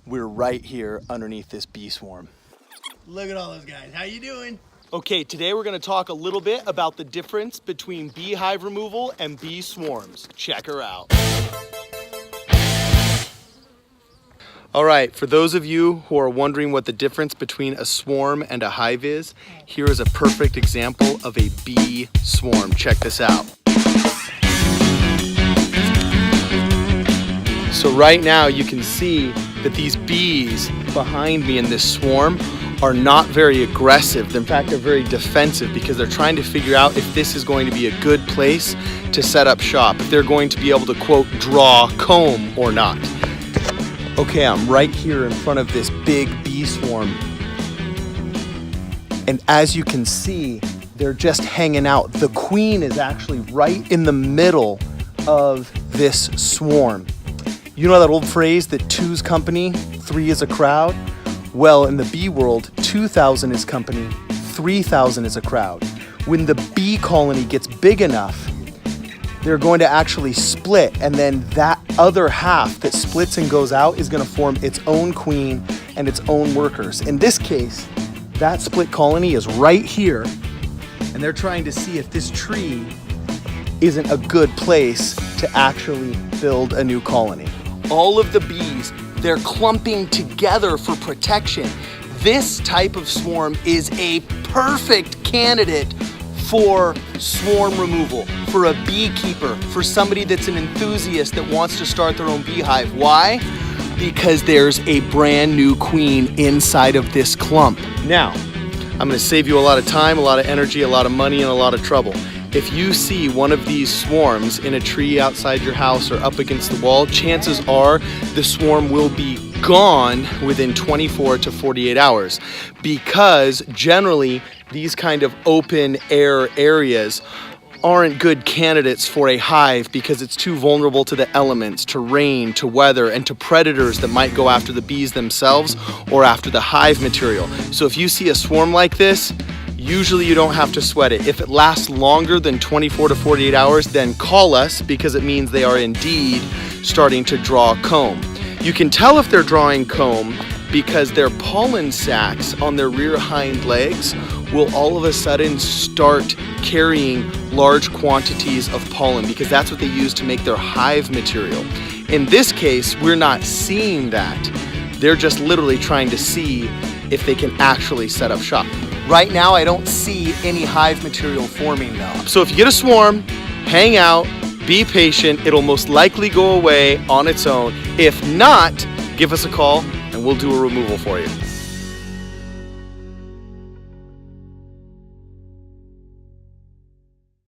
We're right here underneath this bee swarm. Look at all those guys. How you doing? Okay, today we're gonna talk a little bit about the difference between beehive removal and bee swarms. Check her out. All right, for those of you who are wondering what the difference between a swarm and a hive is, here is a perfect example of a bee swarm. Check this out. So right now you can see that these bees behind me in this swarm are not very aggressive. In fact, they're very defensive because they're trying to figure out if this is going to be a good place to set up shop, if they're going to be able to, quote, draw comb or not. Okay, I'm right here in front of this big bee swarm. And as you can see, they're just hanging out. The queen is actually right in the middle of this swarm. You know that old phrase that two's company, three is a crowd? Well, in the bee world, 2,000 is company, 3,000 is a crowd. When the bee colony gets big enough, they're going to actually split, and then that other half that splits and goes out is going to form its own queen and its own workers. In this case, that split colony is right here, and they're trying to see if this tree isn't a good place to actually build a new colony. All of the bees, they're clumping together for protection. This type of swarm is a perfect candidate for swarm removal, for a beekeeper, for somebody that's an enthusiast that wants to start their own beehive. Why? Because there's a brand new queen inside of this clump. Now, I'm gonna save you a lot of time, a lot of energy, a lot of money, and a lot of trouble. If you see one of these swarms in a tree outside your house or up against the wall, chances are the swarm will be gone within 24 to 48 hours, because generally these kind of open air areas aren't good candidates for a hive because it's too vulnerable to the elements, to rain, to weather, and to predators that might go after the bees themselves or after the hive material. So if you see a swarm like this, usually you don't have to sweat it. If it lasts longer than 24 to 48 hours, then call us, because it means they are indeed starting to draw comb. You can tell if they're drawing comb because their pollen sacs on their rear hind legs will all of a sudden start carrying large quantities of pollen, because that's what they use to make their hive material. In this case, we're not seeing that. They're just literally trying to see if they can actually set up shop. Right now, I don't see any hive material forming though. So if you get a swarm, hang out, be patient. It'll most likely go away on its own. If not, give us a call and we'll do a removal for you.